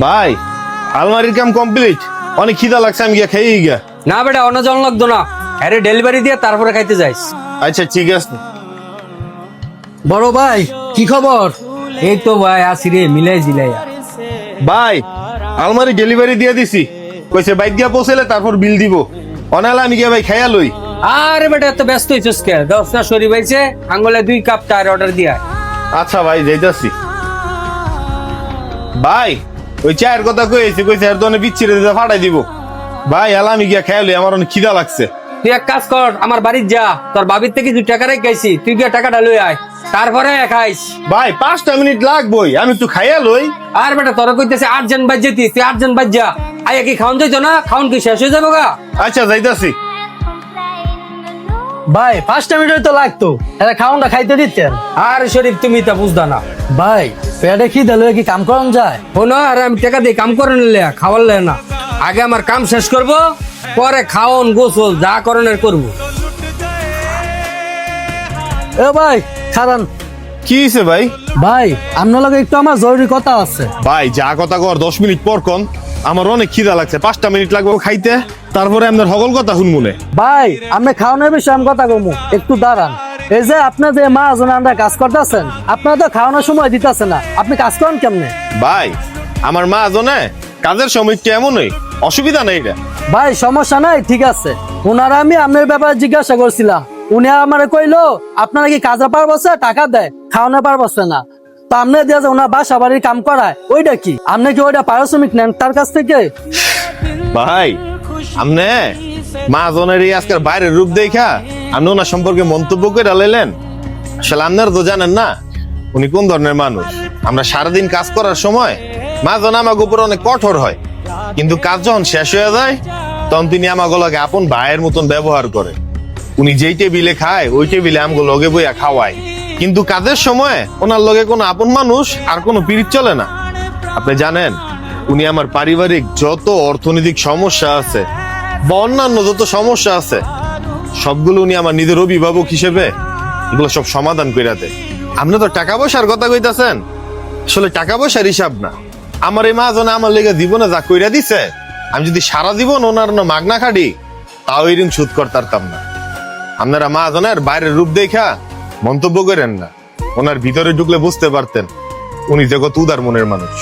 ভাই আলমারির কাম কমপ্লিট, অনেক খিদা লাগছে, আমি গিয়া খেয়ে গিয়া। না বেটা অন্য জন লাগতো না, আরে ডেলিভারি দিয়ে তারপরে খাইতে যাইস। আচ্ছা ঠিক আছে। বড় ভাই কি খবর? এই তো ভাই আসি রে, মিলাই জিলাই। ভাই আলমারি ডেলিভারি দিয়ে দিছি, কইছে বাইক গিয়া পৌঁছালে তারপর বিল দিব। অনালা আমি গিয়া ভাই খাইয়া লই। আরে বেটা এত ব্যস্ত হইছিস কে? 10টা সরি পাইছে, আঙ্গুলে 2 কাপ চায়ের অর্ডার দিয়া। আচ্ছা ভাই যাইতাছি। ভাই ওই চায়ের কথা কইছি, কইছে এর দোনে বিচ্ছিরে দিতে ফাটাই দিব। ভাই এলা আমি গিয়া খাইয়া লই, আমার অনেক খিদা লাগছে। তুই এক কাজ কর, আমার বাড়ির যা, তোর বাবির থেকে 2 টাকা রেখাইছি, তুই গিয়ে টাকাটা লই আয়, তারপরে খাইস। ভাই 5টা মিনিট লাগবই, আমি একটু খাইয়া লই। আর বেটা তোরা কইতেছে আর্জেন্ট বাজ যেতি, তুই আর্জেন্ট বাজ যা। আয়া কি খাওন যাইতো না? খাওন কি শেষ হয়ে যাবো গা? আচ্ছা যাইতাছি। ভাই 5টা মিনিট তো লাগতো, এটা খাওনটা খাইতে দিচ্ছেন। আর শরীফ তুমি তা বুঝদা না। ভাই পেটে খিদে লয়ে কি কাম করান যায়? শোনো, আর আমি টাকা দিয়ে কাম করে নিলে খাওয়ার লে না, আগে আমার কাম শেষ করব, পরে খাওন গোসল যা করণের করবো। এ ভাই খারান। কি হইছে ভাই? ভাই আপনার লগে একটু আমার জরুরি কথা আছে। ভাই যা কথা কর 10 মিনিট পর কোন, আমার অনেক খিদা লাগছে, 5টা মিনিট লাগবে খাইতে, তারপরে আপনার সকল কথা শুনমুনে। ভাই আপনি খাওয়ানোর বিষয়ে আমি কথা কমু, একটু দাঁড়ান। এই যে আপনার যে মা জন আমরা কাজ করতেছেন, আপনার তো খাওয়ানোর সময় দিতেছে না, আপনি কাজ করেন কেমনে? ভাই আমার মা জনে কাজের সময় কেমনই, অসুবিধা নেই রে। ভাই সমস্যা নাই, ঠিক আছে। ওনারা আমি আপনার ব্যাপারে জিজ্ঞাসা করছিলাম, উনি আমারে কইলো আপনারা কি কাজে পারবছে, টাকা দেয়, খাওয়ানো পারবছে না। তো আপনি দিয়ে যে ওনার বাসা বাড়ির কাম করায়, ওইটা কি আপনি কি ওইটা পারিশ্রমিক নেন তার কাছ থেকে? ভাই আমনে মা জনের এই আজকের বাইরের রূপ দেখা আপনি ওনার সম্পর্কে মন্তব্য করে ডালাইলেন। আসলে আপনারা তো জানেন না উনি কোন ধরনের মানুষ। আমরা সারাদিন কাজ করার সময় মা জন আমাকে উপর অনেক কঠোর হয়, কিন্তু কাজ যখন শেষ হয়ে যায় তখন তিনি আমাকে লগে আপন ভাইয়ের মতন ব্যবহার করে। উনি যেই টেবিলে খায় ওই টেবিলে আমগো লগে বইয়া খাওয়ায়, কিন্তু কাজের সময় ওনার লগে কোনো আপন মানুষ আর কোনো পিরিত চলে না। আপনি জানেন উনি আমার পারিবারিক যত অর্থনৈতিক সমস্যা আছে বা অন্যান্য যত সমস্যা আছে সবগুলো উনি আমার নিজের অভিভাবক হিসেবে এগুলো সব সমাধান করে দেয়। আপনি তো টাকা পয়সার কথা কইতাছেন, আসলে টাকা পয়সার হিসাব না। আমার এই মা জনে আমার লেগে জীবনে যা কইরা দিছে, আমি যদি সারা জীবন ওনার মাগনা খাটি তাও এই ঋণ শোধ করতাম না। আপনারা মা জনের বাইরের রূপ দেখা মন্তব্য করেন না, ওনার ভিতরে ঢুকলে বুঝতে পারতেন উনি যে কত উদার মনের মানুষ।